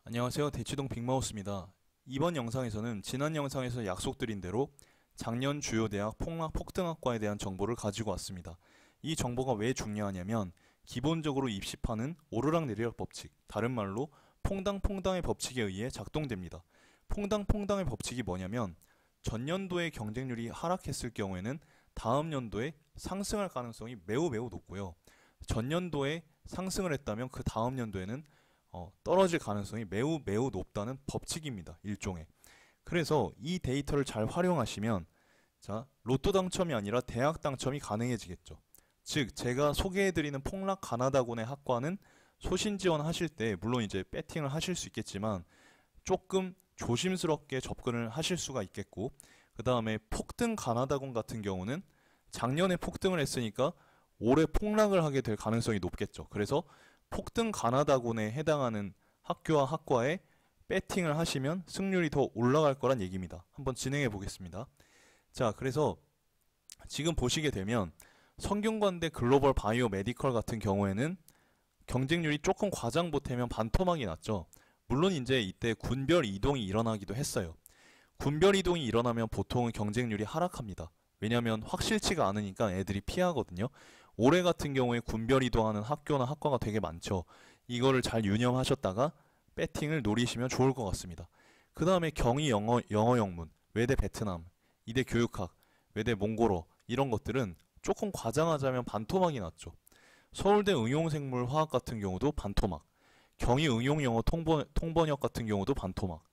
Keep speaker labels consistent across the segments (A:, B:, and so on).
A: 안녕하세요. 대치동 빅마우스입니다. 이번 영상에서는 지난 영상에서 약속드린 대로 작년 주요 대학 폭락 폭등학과에 대한 정보를 가지고 왔습니다. 이 정보가 왜 중요하냐면 기본적으로 입시판은 오르락내리락 법칙, 다른 말로 퐁당퐁당의 법칙에 의해 작동됩니다. 퐁당퐁당의 법칙이 뭐냐면 전년도의 경쟁률이 하락했을 경우에는 다음 연도에 상승할 가능성이 매우 높고요. 전년도에 상승을 했다면 그 다음 연도에는 떨어질 가능성이 매우 높다는 법칙입니다. 일종의. 그래서 이 데이터를 잘 활용하시면 자, 로또 당첨이 아니라 대학 당첨이 가능해지겠죠. 즉, 제가 소개해드리는 폭락 가나다군의 학과는 소신 지원하실 때 물론 이제 배팅을 하실 수 있겠지만 조금 조심스럽게 접근을 하실 수가 있겠고, 그 다음에 폭등 가나다군 같은 경우는 작년에 폭등을 했으니까 올해 폭락을 하게 될 가능성이 높겠죠. 그래서 폭등 가나다군에 해당하는 학교와 학과에 배팅을 하시면 승률이 더 올라갈 거란 얘기입니다. 한번 진행해 보겠습니다. 자, 그래서 지금 보시게 되면 성균관대 글로벌 바이오 메디컬 같은 경우에는 경쟁률이 조금 과장 보태면 반토막이 났죠. 물론 이제 이때 군별 이동이 일어나기도 했어요. 군별 이동이 일어나면 보통은 경쟁률이 하락합니다. 왜냐하면 확실치가 않으니까 애들이 피하거든요. 올해 같은 경우에 군별 이동하는 학교나 학과가 되게 많죠. 이거를 잘 유념하셨다가 배팅을 노리시면 좋을 것 같습니다. 그 다음에 경희 영어 영문, 외대 베트남, 이대 교육학, 외대 몽골어 이런 것들은 조금 과장하자면 반토막이 났죠. 서울대 응용생물화학 같은 경우도 반토막, 경희 응용영어 통번역 같은 경우도 반토막.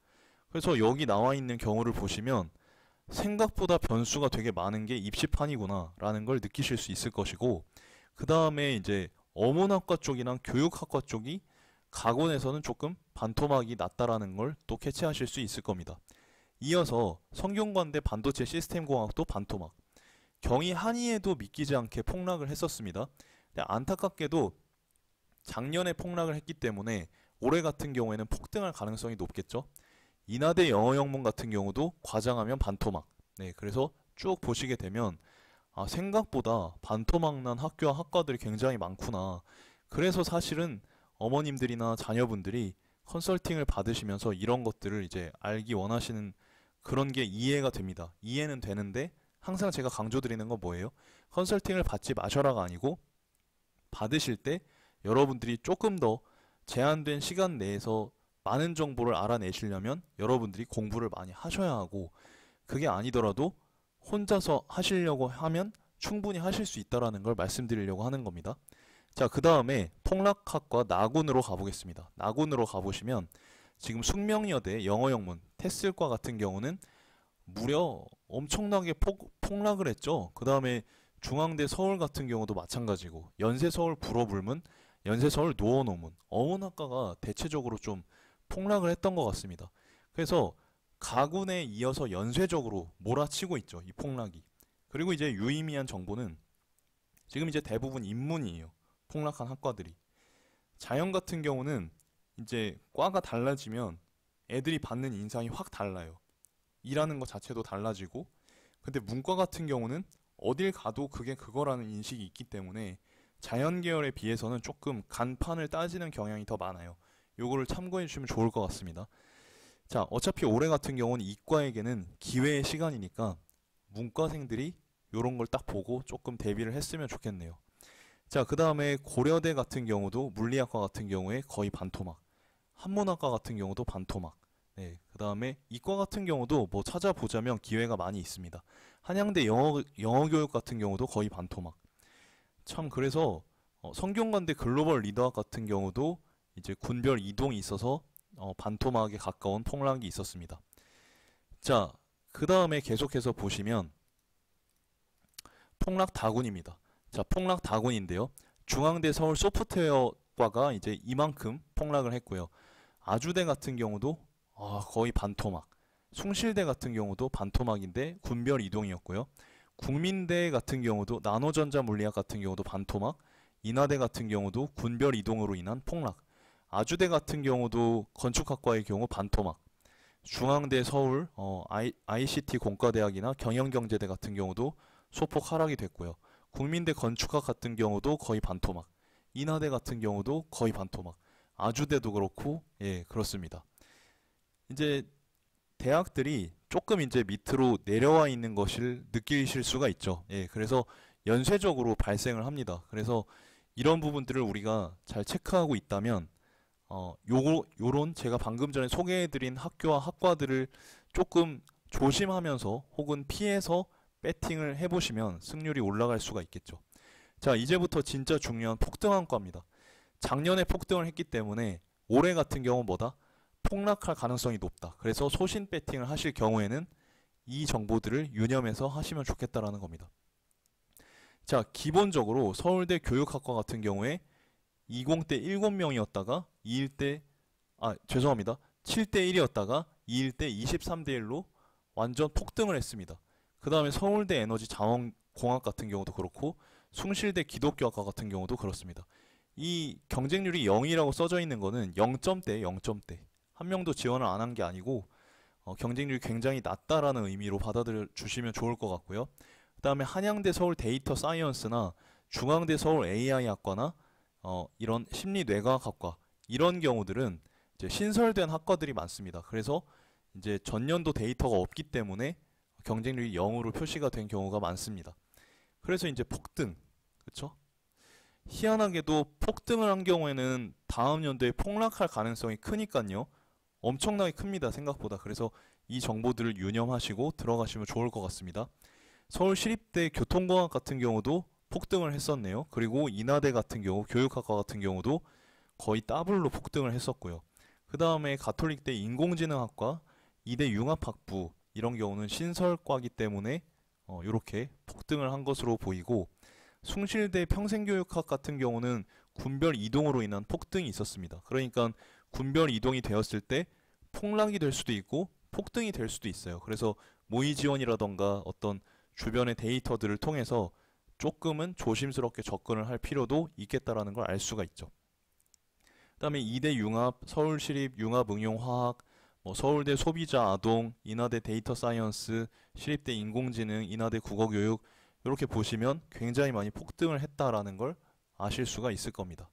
A: 그래서 여기 나와 있는 경우를 보시면 생각보다 변수가 되게 많은 게 입시판이구나 라는 걸 느끼실 수 있을 것이고, 그 다음에 이제 어문학과 쪽이랑 교육학과 쪽이 가군에서는 조금 반토막이 낮다라는 걸 또 캐치하실 수 있을 겁니다. 이어서 성균관대 반도체 시스템공학도 반토막, 경희 한의에도 믿기지 않게 폭락을 했었습니다. 근데 안타깝게도 작년에 폭락을 했기 때문에 올해 같은 경우에는 폭등할 가능성이 높겠죠. 인하대 영어영문 같은 경우도 과장하면 반토막. 네, 그래서 쭉 보시게 되면 생각보다 반토막 난 학교와 학과들이 굉장히 많구나. 그래서 사실은 어머님들이나 자녀분들이 컨설팅을 받으시면서 이런 것들을 이제 알기 원하시는 그런 게 이해가 됩니다. 이해는 되는데 항상 제가 강조드리는 건 뭐예요? 컨설팅을 받지 마셔라가 아니고 받으실 때 여러분들이 조금 더 제한된 시간 내에서 많은 정보를 알아내시려면 여러분들이 공부를 많이 하셔야 하고, 그게 아니더라도 혼자서 하시려고 하면 충분히 하실 수 있다는 걸 말씀드리려고 하는 겁니다. 자, 그 다음에 폭락학과 나군으로 가보겠습니다. 나군으로 가보시면 지금 숙명여대 영어영문 테슬과 같은 경우는 무려 엄청나게 폭락을 했죠. 그 다음에 중앙대 서울 같은 경우도 마찬가지고, 연세서울 불어불문, 연세서울 노원오문, 어문학과가 대체적으로 좀 폭락을 했던 것 같습니다. 그래서 가군에 이어서 연쇄적으로 몰아치고 있죠, 이 폭락이. 그리고 이제 유의미한 정보는 지금 이제 대부분 인문이에요. 폭락한 학과들이. 자연 같은 경우는 이제 과가 달라지면 애들이 받는 인상이 확 달라요. 일하는 것 자체도 달라지고, 근데 문과 같은 경우는 어딜 가도 그게 그거라는 인식이 있기 때문에 자연 계열에 비해서는 조금 간판을 따지는 경향이 더 많아요. 요거를 참고해 주시면 좋을 것 같습니다. 자, 어차피 올해 같은 경우는 이과에게는 기회의 시간이니까 문과생들이 요런 걸 딱 보고 조금 대비를 했으면 좋겠네요. 자, 그 다음에 고려대 같은 경우도 물리학과 같은 경우에 거의 반토막, 한문학과 같은 경우도 반토막. 네, 그 다음에 이과 같은 경우도 뭐 찾아보자면 기회가 많이 있습니다. 한양대 영어 교육 같은 경우도 거의 반토막. 참, 그래서 성균관대 글로벌 리더학 같은 경우도 이제 군별 이동이 있어서 반토막에 가까운 폭락이 있었습니다. 자, 그 다음에 계속해서 보시면 폭락 다군입니다. 자, 폭락 다군인데요. 중앙대 서울 소프트웨어과가 이제 이만큼 폭락을 했고요. 아주대 같은 경우도 거의 반토막. 숭실대 같은 경우도 반토막인데 군별 이동이었고요. 국민대 같은 경우도 나노전자 물리학 같은 경우도 반토막. 인하대 같은 경우도 군별 이동으로 인한 폭락. 아주대 같은 경우도 건축학과의 경우 반토막. 중앙대 서울 ICT 공과대학이나 경영경제대 같은 경우도 소폭 하락이 됐고요. 국민대 건축학 같은 경우도 거의 반토막. 인하대 같은 경우도 거의 반토막. 아주대도 그렇고, 예, 그렇습니다. 이제 대학들이 조금 이제 밑으로 내려와 있는 것을 느끼실 수가 있죠. 예, 그래서 연쇄적으로 발생을 합니다. 그래서 이런 부분들을 우리가 잘 체크하고 있다면, 요런 제가 방금 전에 소개해드린 학교와 학과들을 조금 조심하면서 혹은 피해서 배팅을 해보시면 승률이 올라갈 수가 있겠죠. 자, 이제부터 진짜 중요한 폭등한과입니다. 작년에 폭등을 했기 때문에 올해 같은 경우 뭐다? 폭락할 가능성이 높다. 그래서 소신 배팅을 하실 경우에는 이 정보들을 유념해서 하시면 좋겠다라는 겁니다. 자, 기본적으로 서울대 교육학과 같은 경우에 20대 7명이었다가 2일대 죄송합니다. 7대 1이었다가 2일대 23대 1로 완전 폭등을 했습니다. 그 다음에 서울대 에너지 자원공학 같은 경우도 그렇고 숭실대 기독교학과 같은 경우도 그렇습니다. 이 경쟁률이 0이라고 써져 있는 거는 0점대, 0점대. 한 명도 지원을 안 한 게 아니고 경쟁률이 굉장히 낮다라는 의미로 받아들여 주시면 좋을 것 같고요. 그 다음에 한양대 서울 데이터 사이언스나 중앙대 서울 AI학과나 이런 심리뇌과학학과 이런 경우들은 이제 신설된 학과들이 많습니다. 그래서 이제 전년도 데이터가 없기 때문에 경쟁률이 0으로 표시가 된 경우가 많습니다. 그래서 이제 폭등, 그렇죠? 희한하게도 폭등을 한 경우에는 다음 연도에 폭락할 가능성이 크니까요. 엄청나게 큽니다. 생각보다. 그래서 이 정보들을 유념하시고 들어가시면 좋을 것 같습니다. 서울시립대 교통공학 같은 경우도 폭등을 했었네요. 그리고 인하대 같은 경우, 교육학과 같은 경우도 거의 더블로 폭등을 했었고요. 그 다음에 가톨릭대 인공지능학과, 이대 융합학부 이런 경우는 신설과이기 때문에 이렇게 폭등을 한 것으로 보이고, 숭실대 평생교육학 같은 경우는 군별 이동으로 인한 폭등이 있었습니다. 그러니까 군별 이동이 되었을 때 폭락이 될 수도 있고 폭등이 될 수도 있어요. 그래서 모의 지원이라던가 어떤 주변의 데이터들을 통해서 조금은 조심스럽게 접근을 할 필요도 있겠다라는 걸 알 수가 있죠. 그 다음에 이대 융합, 서울시립 융합응용화학, 서울대 소비자 아동, 인하대 데이터 사이언스, 시립대 인공지능, 인하대 국어교육 이렇게 보시면 굉장히 많이 폭등을 했다라는 걸 아실 수가 있을 겁니다.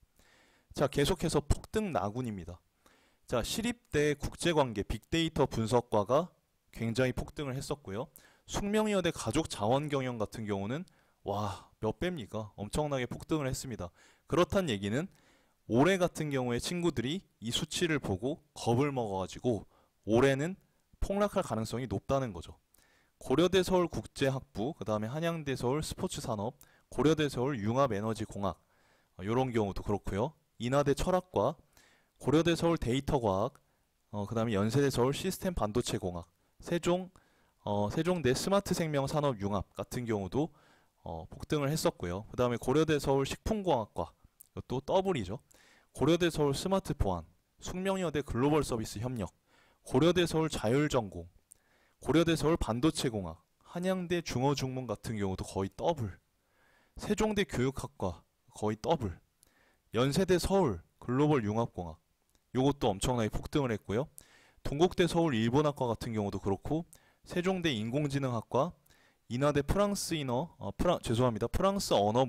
A: 자, 계속해서 폭등 나군입니다. 자, 시립대 국제관계 빅데이터 분석과가 굉장히 폭등을 했었고요. 숙명여대 가족자원경영 같은 경우는 몇 배입니까? 엄청나게 폭등을 했습니다. 그렇단 얘기는 올해 같은 경우에 친구들이 이 수치를 보고 겁을 먹어가지고 올해는 폭락할 가능성이 높다는 거죠. 고려대 서울 국제학부, 그 다음에 한양대 서울 스포츠산업, 고려대 서울 융합에너지공학 이런 경우도 그렇고요. 인하대 철학과, 고려대 서울 데이터과학, 그 다음에 연세대 서울 시스템 반도체공학, 세종대 스마트생명산업융합 같은 경우도 폭등을 했었고요. 그 다음에 고려대 서울 식품공학과, 이것도 더블이죠. 고려대 서울 스마트보안, 숙명여대 글로벌 서비스 협력, 고려대 서울 자율전공, 고려대 서울 반도체공학, 한양대 중어중문 같은 경우도 거의 더블, 세종대 교육학과 거의 더블, 연세대 서울 글로벌 융합공학 요것도 엄청나게 폭등을 했고요. 동국대 서울 일본학과 같은 경우도 그렇고 세종대 인공지능학과, 인하대 프랑스 언어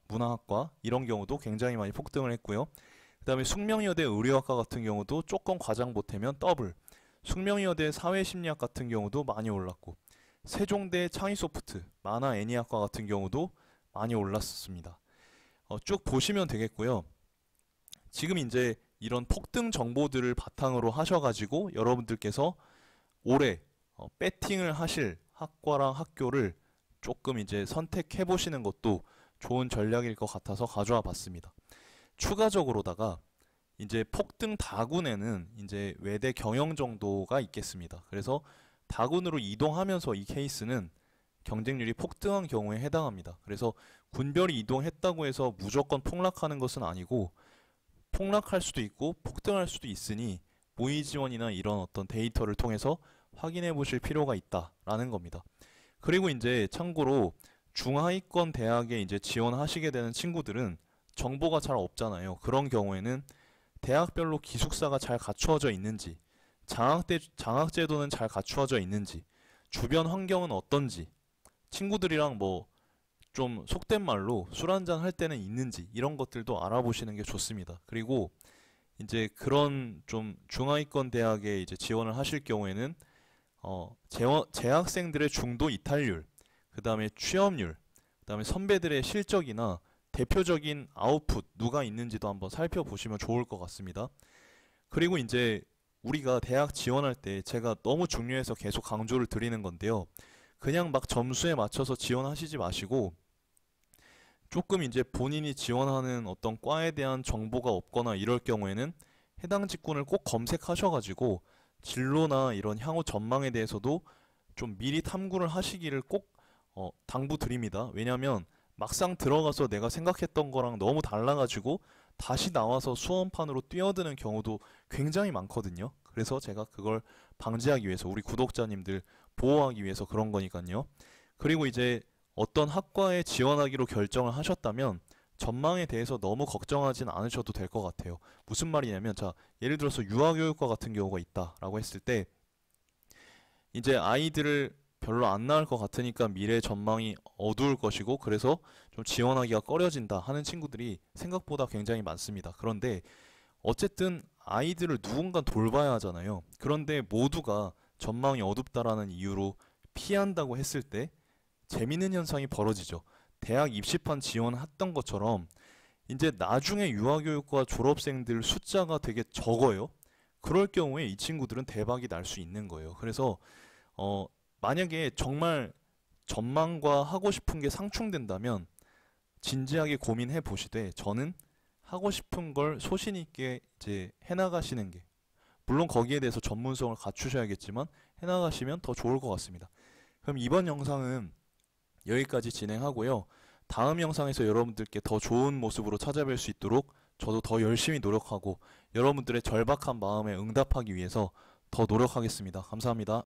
A: 문화학과 이런 경우도 굉장히 많이 폭등을 했고요. 그 다음에 숙명여대 의료학과 같은 경우도 조금 과장 보태면 더블, 숙명여대 사회심리학 같은 경우도 많이 올랐고, 세종대 창의소프트, 만화 애니학과 같은 경우도 많이 올랐습니다. 쭉 보시면 되겠고요. 지금 이제 이런 폭등 정보들을 바탕으로 하셔가지고 여러분들께서 올해 배팅을 하실 학과랑 학교를 조금 이제 선택해 보시는 것도 좋은 전략일 것 같아서 가져와 봤습니다. 추가적으로다가 이제 폭등 다군에는 이제 외대 경영 정도가 있겠습니다. 그래서 다군으로 이동하면서 이 케이스는 경쟁률이 폭등한 경우에 해당합니다. 그래서 군별이 이동했다고 해서 무조건 폭락하는 것은 아니고 폭락할 수도 있고 폭등할 수도 있으니 모의 지원이나 이런 어떤 데이터를 통해서 확인해 보실 필요가 있다라는 겁니다. 그리고 이제 참고로 중하위권 대학에 이제 지원하시게 되는 친구들은 정보가 잘 없잖아요. 그런 경우에는 대학별로 기숙사가 잘 갖추어져 있는지, 장학제도는 잘 갖추어져 있는지, 주변 환경은 어떤지, 친구들이랑 좀 속된 말로 술 한잔 할 때는 있는지 이런 것들도 알아보시는 게 좋습니다. 그리고 이제 그런 좀 중하위권 대학에 이제 지원을 하실 경우에는 재학생들의 중도 이탈률, 그 다음에 취업률, 그 다음에 선배들의 실적이나 대표적인 아웃풋 누가 있는지도 한번 살펴보시면 좋을 것 같습니다. 그리고 이제 우리가 대학 지원할 때 제가 너무 중요해서 계속 강조를 드리는 건데요. 그냥 막 점수에 맞춰서 지원하시지 마시고 조금 이제 본인이 지원하는 어떤 과에 대한 정보가 없거나 이럴 경우에는 해당 직군을 꼭 검색하셔가지고 진로나 이런 향후 전망에 대해서도 좀 미리 탐구를 하시기를 꼭 당부드립니다. 왜냐하면 막상 들어가서 내가 생각했던 거랑 너무 달라가지고 다시 나와서 수험판으로 뛰어드는 경우도 굉장히 많거든요. 그래서 제가 그걸 방지하기 위해서 우리 구독자님들 보호하기 위해서 그런 거니까요. 그리고 이제 어떤 학과에 지원하기로 결정을 하셨다면 전망에 대해서 너무 걱정하진 않으셔도 될 것 같아요. 무슨 말이냐면, 자, 예를 들어서 유아교육과 같은 경우가 있다라고 했을 때 이제 아이들을 별로 안 낳을 것 같으니까 미래 전망이 어두울 것이고 그래서 좀 지원하기가 꺼려진다 하는 친구들이 생각보다 굉장히 많습니다. 그런데 어쨌든 아이들을 누군가 돌봐야 하잖아요. 그런데 모두가 전망이 어둡다라는 이유로 피한다고 했을 때 재밌는 현상이 벌어지죠. 대학 입시판 지원했던 것처럼 이제 나중에 유아교육과 졸업생들 숫자가 되게 적어요. 그럴 경우에 이 친구들은 대박이 날 수 있는 거예요. 그래서 만약에 정말 전망과 하고 싶은 게 상충된다면 진지하게 고민해 보시되, 저는 하고 싶은 걸 소신 있게 이제 해나가시는 게, 물론 거기에 대해서 전문성을 갖추셔야겠지만 해나가시면 더 좋을 것 같습니다. 그럼 이번 영상은 여기까지 진행하고요. 다음 영상에서 여러분들께 더 좋은 모습으로 찾아뵐 수 있도록 저도 더 열심히 노력하고 여러분들의 절박한 마음에 응답하기 위해서 더 노력하겠습니다. 감사합니다.